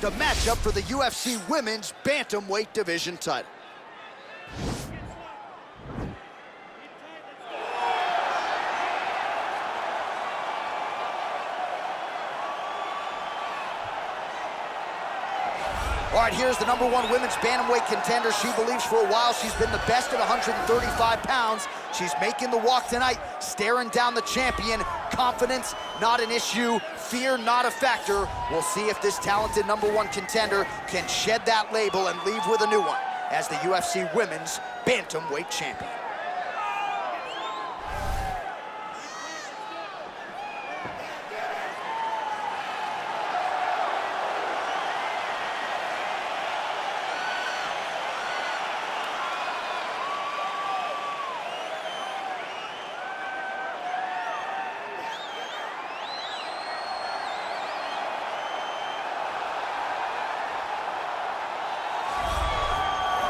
a matchup for the UFC Women's Bantamweight Division title. All right, here's the #1 women's bantamweight contender. She believes for a while she's been the best at 135 pounds. She's making the walk tonight, staring down the champion. Confidence, not an issue. Fear, not a factor. We'll see if this talented #1 contender can shed that label and leave with a new one as the UFC Women's Bantamweight Champion.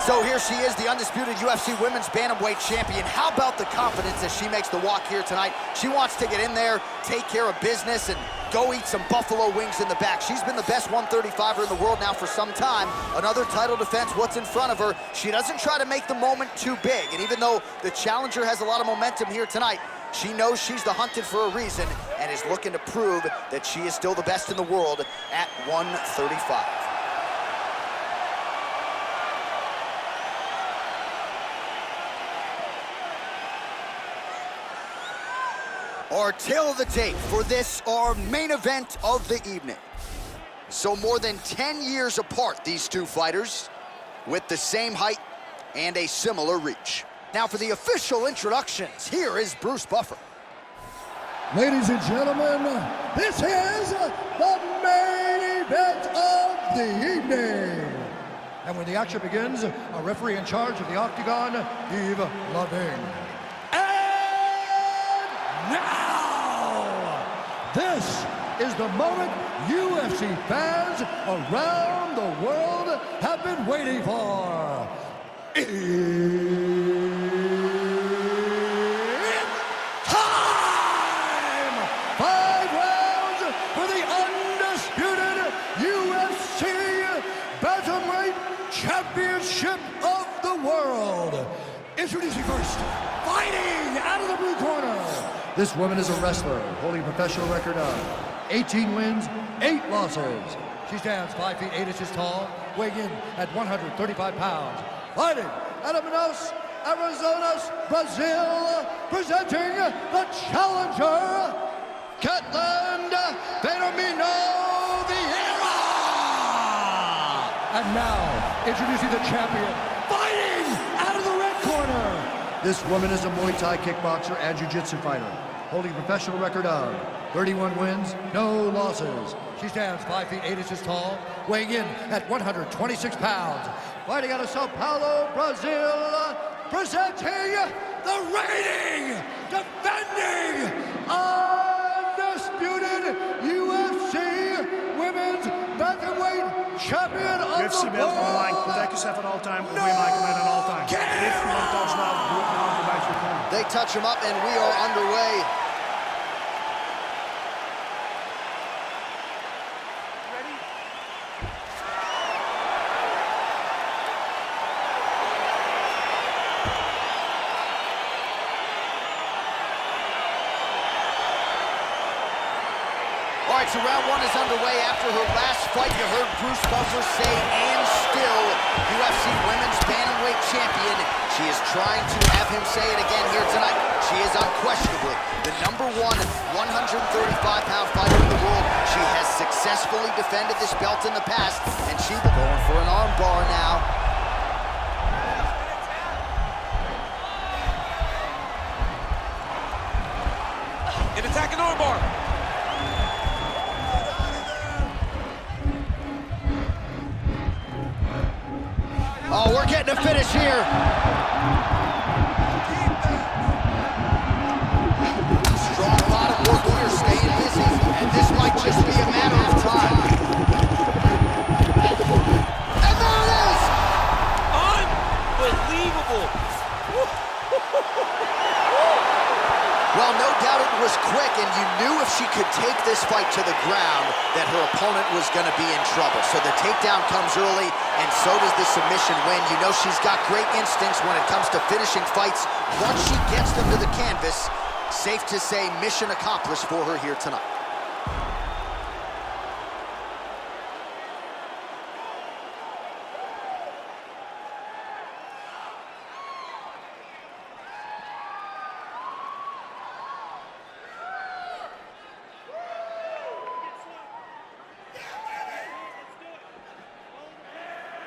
So here she is, the undisputed UFC Women's Bantamweight Champion. How about the confidence as she makes the walk here tonight? She wants to get in there, take care of business, and go eat some buffalo wings in the back. She's been the best 135er in the world now for some time. Another title defense, what's in front of her. She doesn't try to make the moment too big. And even though the challenger has a lot of momentum here tonight, she knows she's the hunted for a reason and is looking to prove that she is still the best in the world at 135. Our tail of the tape for this, our main event of the evening. So more than 10 years apart, these two fighters, with the same height and a similar reach. Now for the official introductions, here is Bruce Buffer. Ladies and gentlemen, this is the main event of the evening. And when the action begins, a referee in charge of the Octagon, Yves Lavigne. Now, this is the moment UFC fans around the world have been waiting for. It's time! 5 rounds for the undisputed UFC Bantamweight Championship of the world. Introducing first, fighting out of the blue corner. This woman is a wrestler holding a professional record of 18 wins, 8 losses. She stands 5 feet 8 inches tall, weighing in at 135 pounds. Fighting out of Manaus, Arizona, Brazil, presenting the challenger, Katlyn Phenomenal Vieira. And now, introducing the champion, fighting out of the red corner. This woman is a Muay Thai kickboxer and jiu-jitsu fighter, holding a professional record of 31 wins, no losses. She stands 5 feet 8 inches tall, weighing in at 126 pounds. Fighting out of Sao Paulo, Brazil, presenting the reigning, defending, undisputed UFC Women's Bantamweight Champion of UFC the belt world. online. Protect yourself at all times. Obey my command at all times. If you want to touch now, do it now. Go back to your corner. They touch him up and we are underway. All right, so round 1 is underway. After her last fight, you heard Bruce Buffer say, and still UFC Women's Bantamweight Champion. She is trying to have him say it again here tonight. She is unquestionably the #1 135-pound fighter in the world. She has successfully defended this belt in the past, and she's going for an arm bar now. An attacking arm bar. Oh, we're getting a finish here. Strong bottom work here, staying busy, and this might just be a matter of time. And there it is! Unbelievable. Well, no doubt it was quick, and you knew if she could take this fight to the ground, that her opponent was going to be in trouble. So the takedown comes early, and so does the submission win. You know she's got great instincts when it comes to finishing fights. Once she gets them to the canvas, safe to say mission accomplished for her here tonight.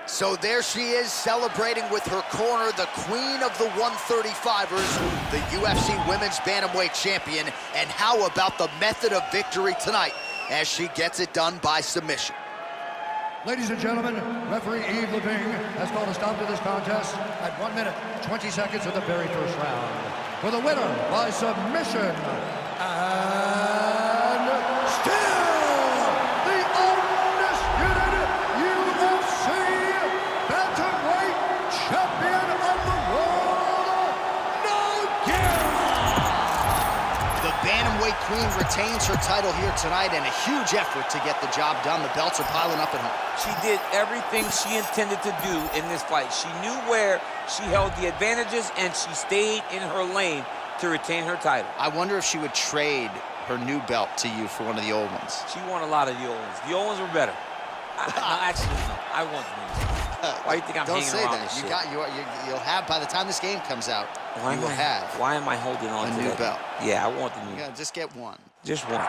So there she is, celebrating with her corner, the queen of the 135ers, the UFC Women's Bantamweight Champion. And how about the method of victory tonight as she gets it done by submission? Ladies and gentlemen, referee Yves Leving has called a stop to this contest at 1 minute, 20 seconds of the very first round. For the winner by submission, and still the undisputed UFC Bantamweight Champion of the world, The Bantamweight Queen retains her title here tonight, and a huge effort to get the job done. The belts are piling up at home. She did everything she intended to do in this fight. She knew where she held the advantages, and she stayed in her lane to retain her title. I wonder if she would trade her new belt to you for one of the old ones. She won a lot of the old ones. The old ones were better. No, actually, no. I want the new ones. Why do you think I'm hanging around this shit? You'll have, by the time this game comes out, you will have why am I holding on a to new that? belt. Yeah, I want the new. You gotta just get one. Just one.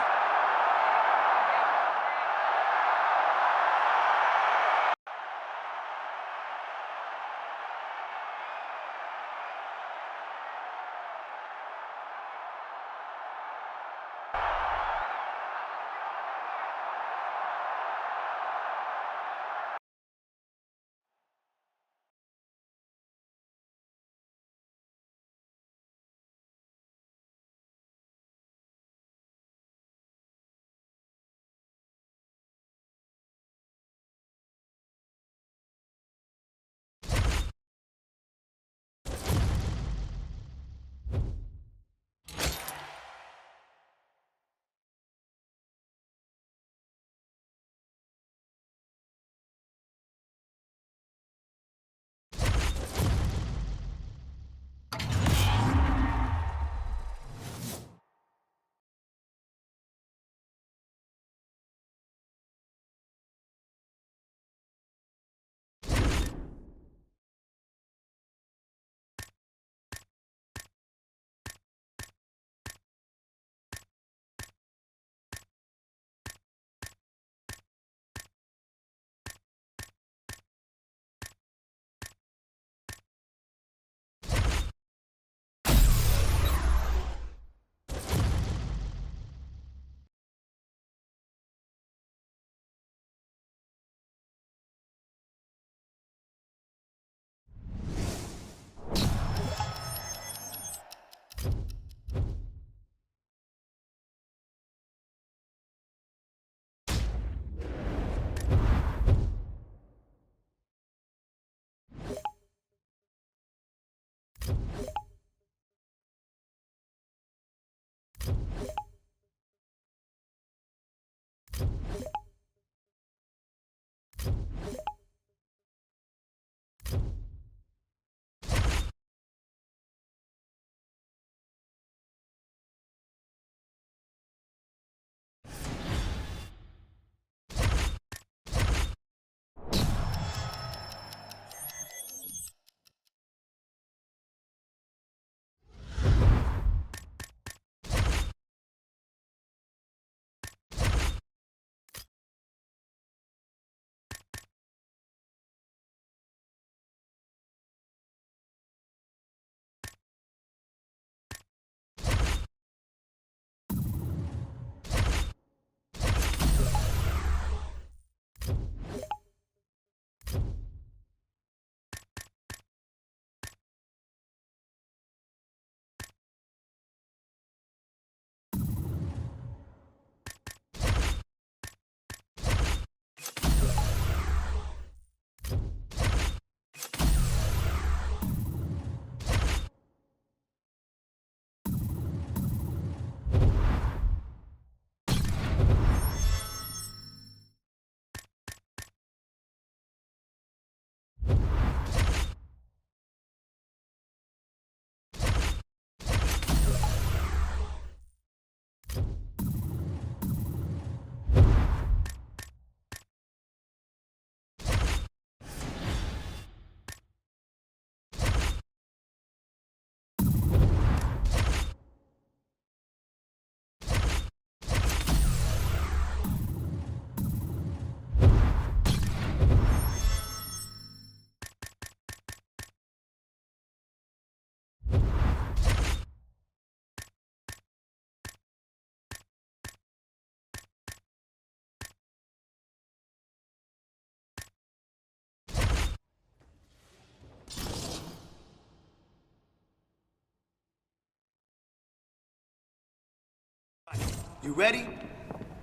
You ready?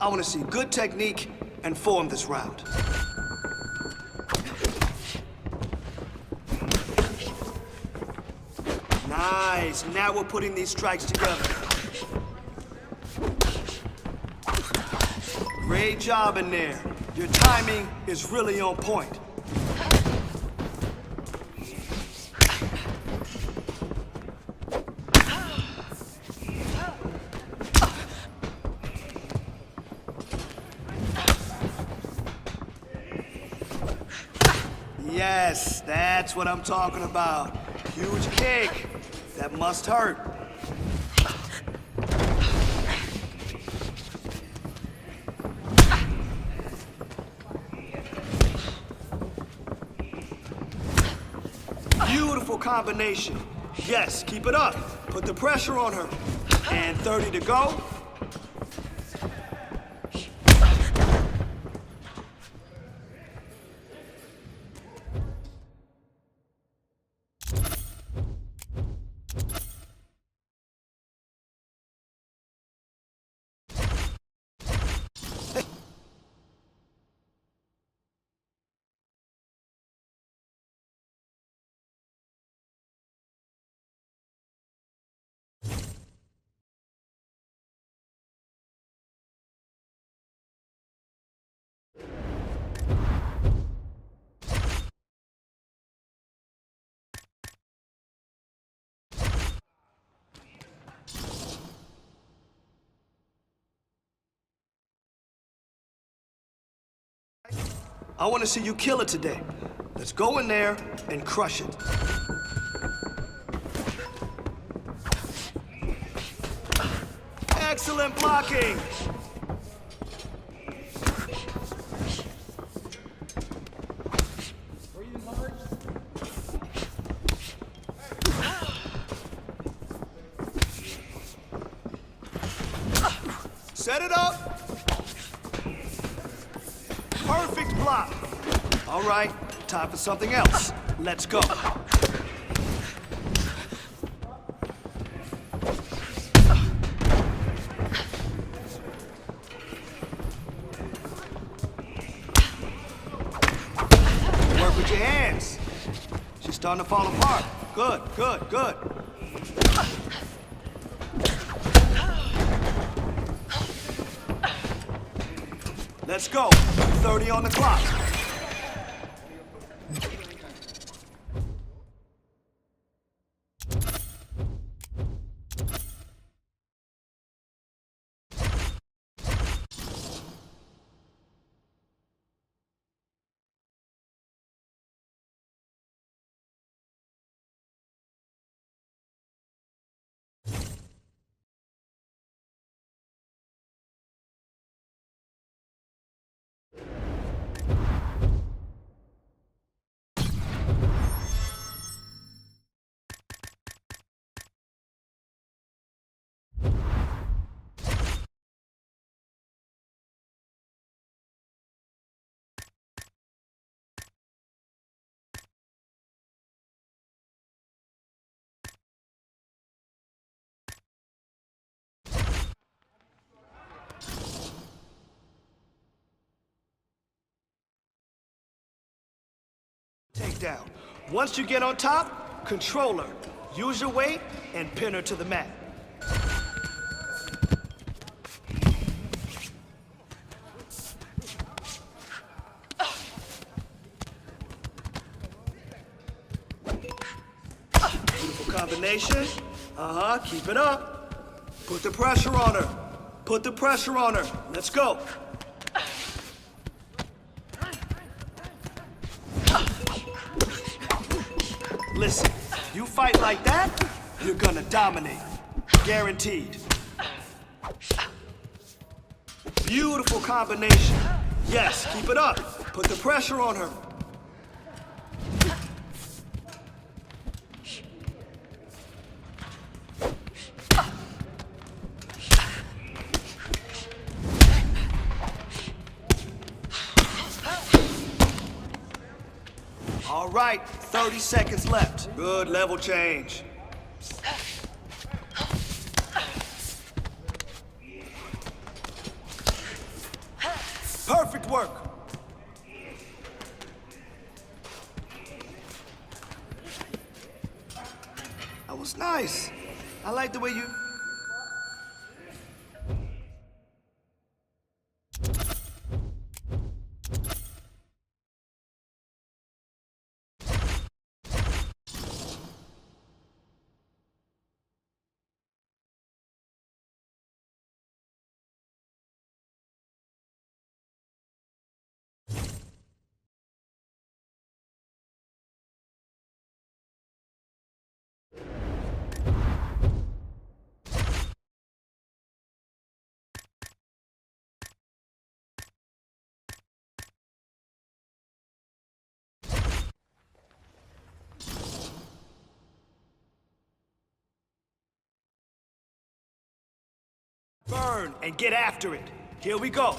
I want to see good technique and form this round. Nice. Now we're putting these strikes together. Great job in there. Your timing is really on point. Yes, that's what I'm talking about. Huge kick. That must hurt. Beautiful combination. Yes, keep it up. Put the pressure on her. And 30 to go. I want to see you kill it today. Let's go in there and crush it. Excellent blocking. Set it up. Perfect block. All right, time for something else. Let's go. Work with your hands. She's starting to fall apart. Good, good, good. Let's go. 30 on the clock. Takedown. Once you get on top, control her. Use your weight and pin her to the mat. Beautiful combination. Keep it up. Put the pressure on her. Put the pressure on her. Let's go. Listen, you fight like that, you're gonna dominate. Guaranteed. Beautiful combination. Yes, keep it up. Put the pressure on her. All right, 30 seconds left. Good level change. Perfect work. That was nice. I like the way you... Burn and get after it. Here we go.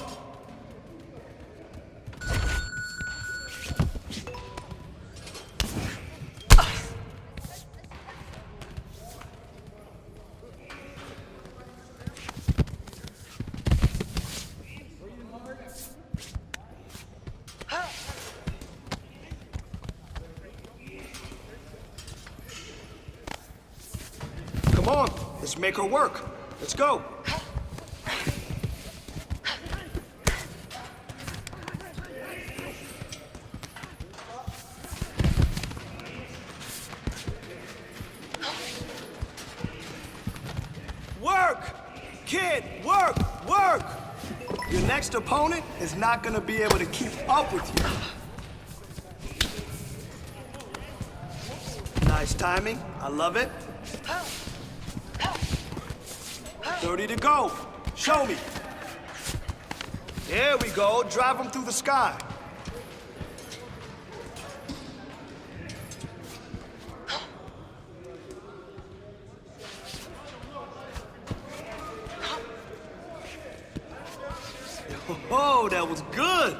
Come on, let's make her work. Let's go. Work! Kid, work! Work! Your next opponent is not gonna be able to keep up with you. Nice timing. I love it. 30 to go. Show me. There we go. Drive him through the sky. Oh, that was good.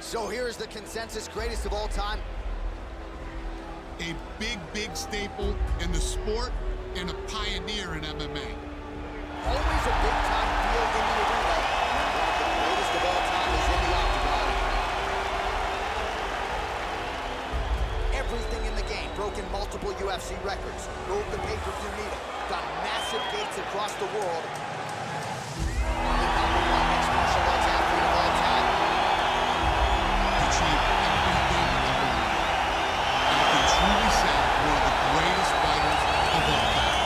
So here's the consensus greatest of all time. A big staple in the sport and a pioneer in MMA. Always a big-time deal in the arena. One of the greatest of all time is in the octagon. Everything in the game, broken multiple UFC records, rode the pay-per-view needle, got massive gates across the world. The number one mixed martial arts athlete of all time. Achieved everything number one. And can truly say one of the greatest fighters of all time.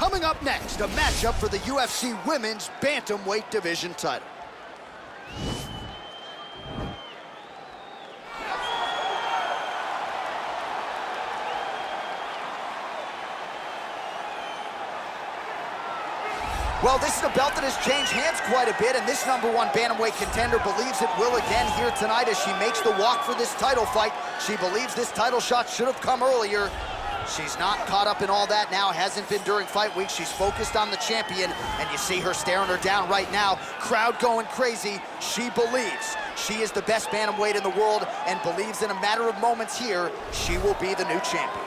Coming up next, a matchup for the UFC Women's Bantamweight Division title. Well, this is a belt that has changed hands quite a bit, and this #1 bantamweight contender believes it will again here tonight as she makes the walk for this title fight. She believes this title shot should have come earlier. She's not caught up in all that now, hasn't been during fight week. She's focused on the champion, and you see her staring her down right now. Crowd going crazy. She believes she is the best bantamweight in the world and believes in a matter of moments here, she will be the new champion.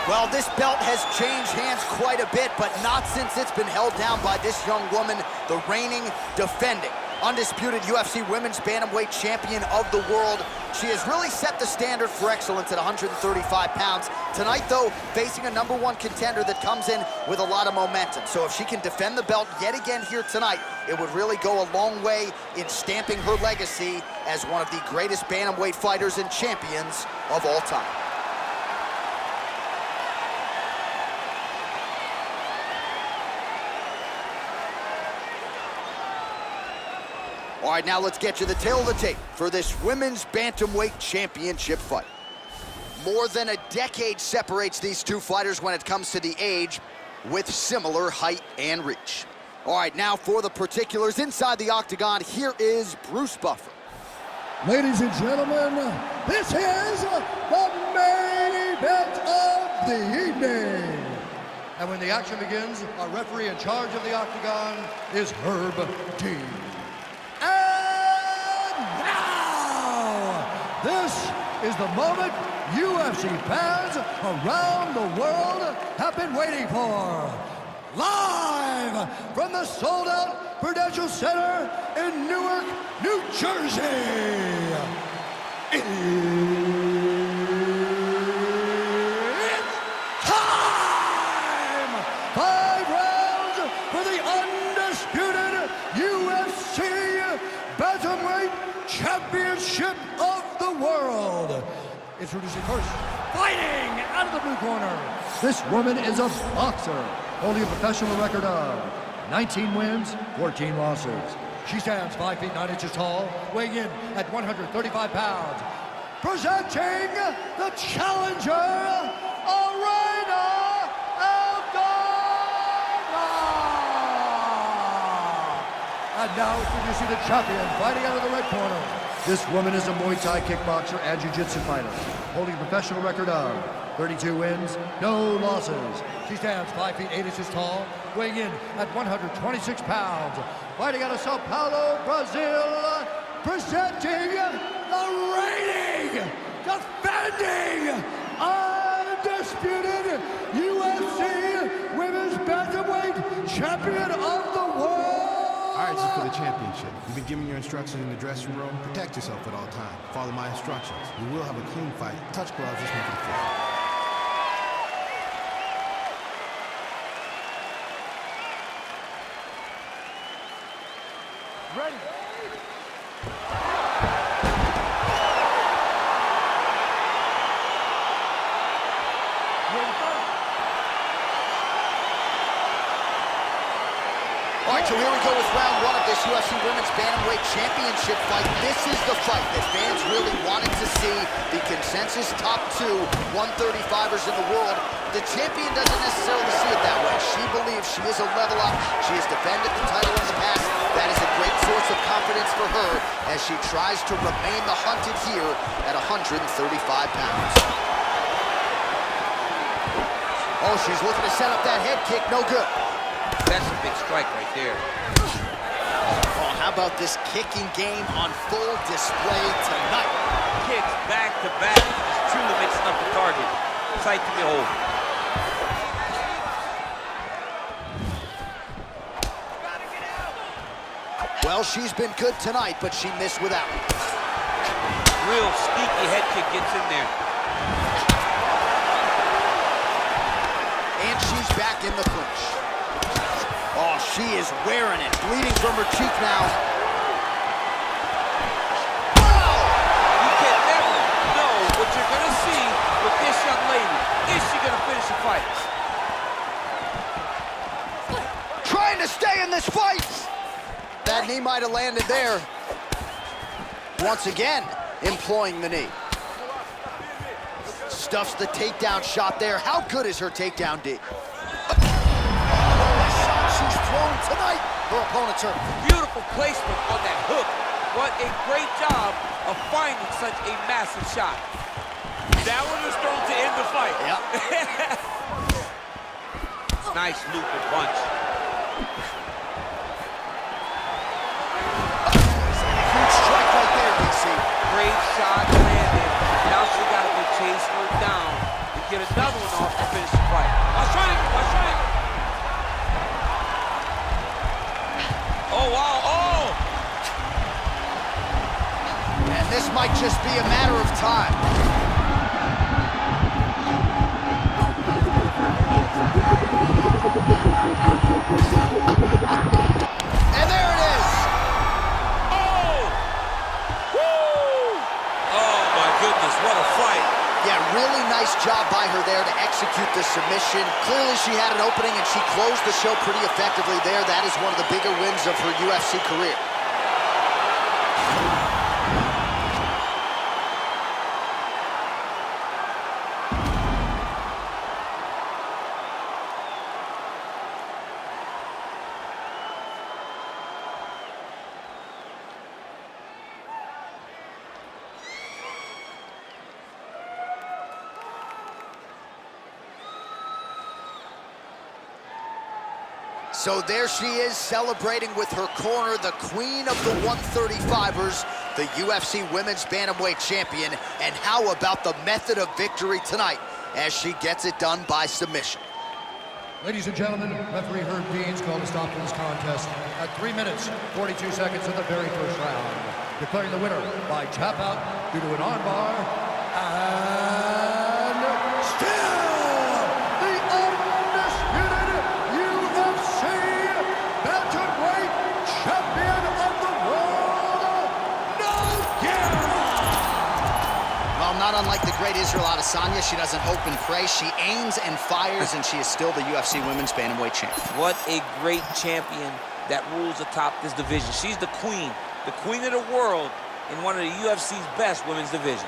Well, this belt has changed hands quite a bit, but not since it's been held down by this young woman, the reigning, defending, undisputed UFC Women's Bantamweight Champion of the world. She has really set the standard for excellence at 135 pounds. Tonight, though, facing a #1 contender that comes in with a lot of momentum. So if she can defend the belt yet again here tonight, it would really go a long way in stamping her legacy as one of the greatest bantamweight fighters and champions of all time. All right, now let's get you the tail of the tape for this Women's Bantamweight Championship fight. More than a decade separates these two fighters when it comes to the age, with similar height and reach. All right, now for the particulars inside the octagon, here is Bruce Buffer. Ladies and gentlemen, this is the main event of the evening. And when the action begins, our referee in charge of the octagon is Herb Dean. And now, this is the moment UFC fans around the world have been waiting for. Live from the sold-out Prudential Center in Newark, New Jersey. It's time! 5 rounds for the undisputed UFC Bantamweight Championship of the world. Introducing first, fighting out of the blue corner. This woman is a boxer, holding a professional record of 19 wins, 14 losses. She stands 5 feet 9 inches tall, weighing in at 135 pounds. Presenting the challenger, Arena Aldana. And now introducing the champion, fighting out of the red corner. This woman is a Muay Thai kickboxer and jiu-jitsu fighter, holding a professional record of 32 wins, no losses. She stands 5 feet 8 inches tall, weighing in at 126 pounds. Fighting out of Sao Paulo, Brazil, presenting the reigning, defending, undisputed UFC Women's Bantamweight Champion of the world. All right, this is for the championship. You've been giving your instructions in the dressing room. Protect yourself at all times. Follow my instructions. You will have a clean fight. Touch gloves, just make it official. Ready. All right, so here we go with round 1 of this UFC Women's Bantamweight Championship fight. This is the fight that fans really wanted to see. The consensus top 2 135ers in the world. The champion doesn't necessarily see it that way. She believes she is a level up. She has defended the title in the past. That is a great source of confidence for her as she tries to remain the hunted here at 135 pounds. Oh, she's looking to set up that head kick. No good. That's a big strike right there. Oh, how about this kicking game on full display tonight? Kicks back to back. Just truly mixing up the target. Sight to behold. Well, she's been good tonight, but she missed without it. Real sneaky head kick gets in there. And she's back in the clinch. Oh, she is wearing it. Bleeding from her cheek now. Wow! You can never know what you're going to see with this young lady. Is she going to finish the fight? Trying to stay in this fight. That knee might have landed there. Once again, employing the knee. Stuffs the takedown shot there. How good is her takedown, D? Shot she's thrown tonight. Her opponent's hurt. Beautiful placement on that hook. What a great job of finding such a massive shot. That one was thrown to end the fight. Yep. Nice looping punch. Huge strike right there, DC. Great shot landed. Now she got to be chasing her down to get another one off to finish the fight. I'll try it. Oh, wow. Oh! And this might just be a matter of time. And there it is. Oh! Woo! Oh, my goodness, what a fight. Yeah, really nice job by her there to execute the submission. Clearly she had an opening and she closed the show pretty effectively there. That is one of the bigger wins of her UFC career. So there she is, celebrating with her corner, the queen of the 135ers, the UFC Women's Bantamweight Champion. And how about the method of victory tonight as she gets it done by submission? Ladies and gentlemen, referee Herb Dean's called a stop to this contest at 3 minutes, 42 seconds of the very first round, declaring the winner by tap out due to an armbar, and still the undisputed UFC Bantamweight Champion of the world, Well, not unlike the great Israel Adesanya, she doesn't hope and pray. She aims and fires, and she is still the UFC Women's Bantamweight Champion. What a great champion that rules atop this division. She's the queen of the world in one of the UFC's best women's division.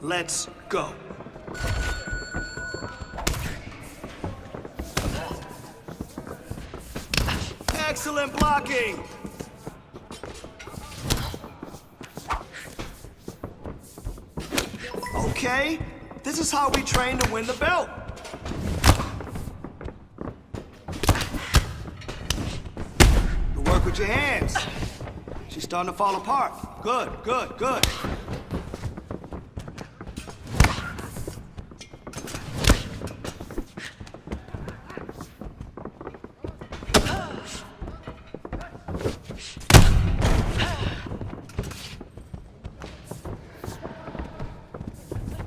Let's go. Excellent blocking. Okay, this is how we train to win the belt. You work with your hands. She's starting to fall apart. Good, good, good.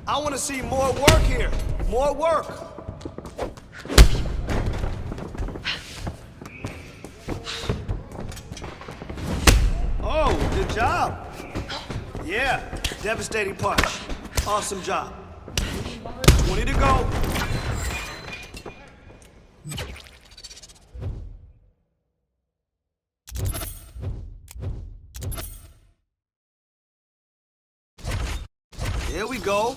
I want to see more work here. More work. Oh, good job. Yeah, devastating punch. Awesome job. 20 to go. Here we go.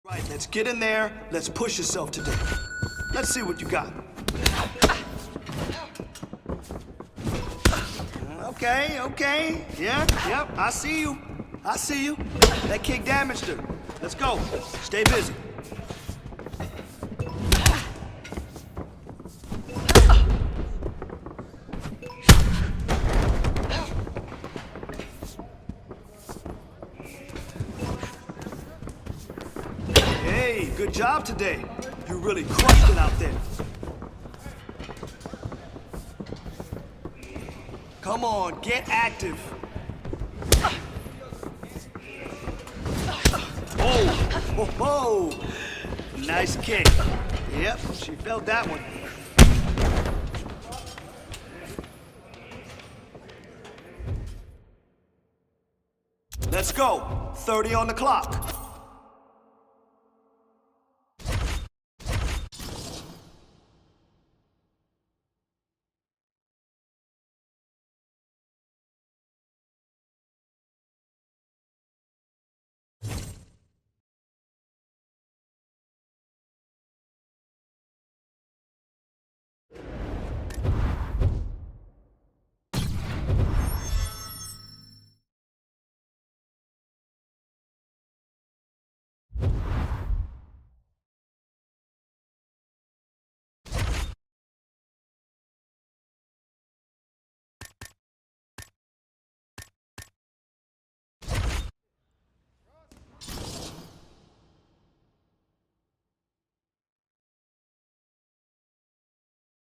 Right, let's get in there. Let's push yourself today. Let's see what you got. Okay, okay. Yeah, yep, I see you. I see you. That kick damaged her. Let's go. Stay busy. Hey, good job today. You really crushed it out there. Come on, get active. Oh, oh, nice kick. Yep, she felt that one. Let's go. 30 on the clock.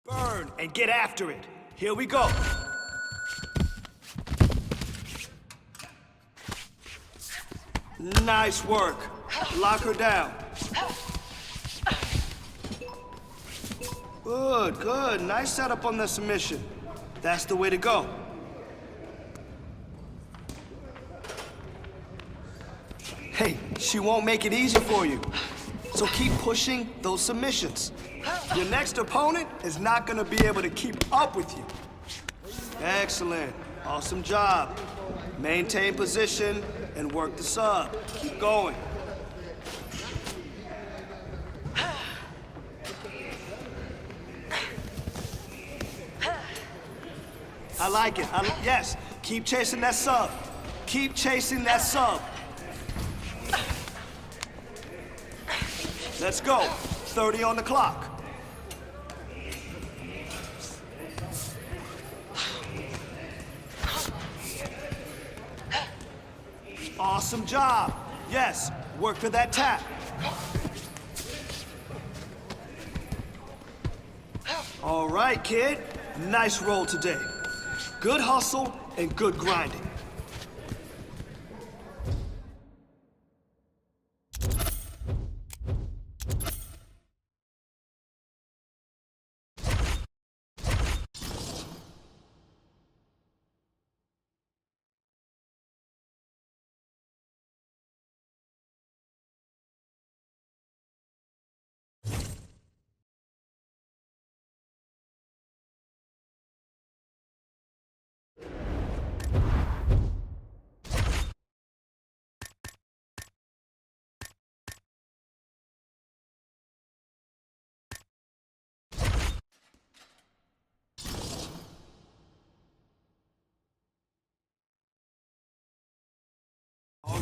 Burn and get after it. Here we go. Nice work. Lock her down. Good, good. Nice setup on the submission. That's the way to go. Hey, she won't make it easy for you. So keep pushing those submissions. Your next opponent is not gonna be able to keep up with you. Excellent. Awesome job. Maintain position and work the sub. Keep going. I like it. Yes, keep chasing that sub. Keep chasing that sub. Let's go. 30 on the clock. Awesome job. Yes, work for that tap. All right, kid. Nice roll today. Good hustle and good grinding.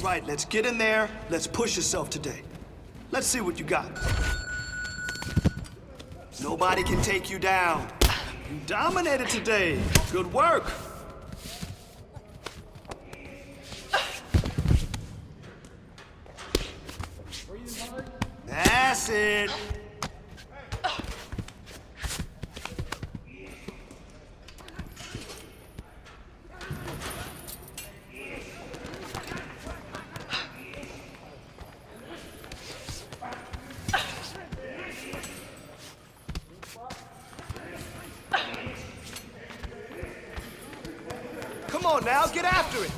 right, let's get in there. Let's push yourself today. Let's see what you got. Nobody can take you down. You dominated today. Good work. That's it. Come on now, get after it.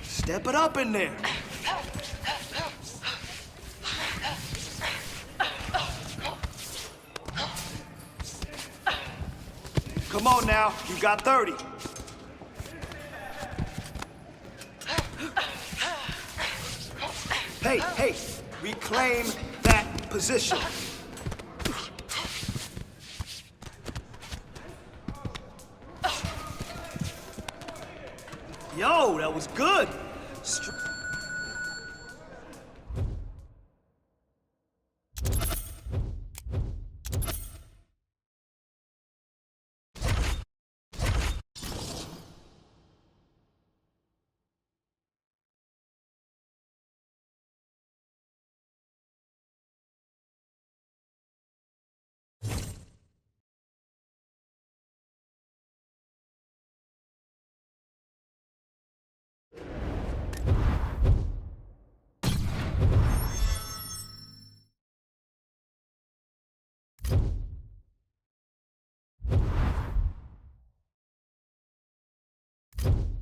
Step it up in there. Come on now, you got 30. Hey, reclaim that position. Yo, that was good. You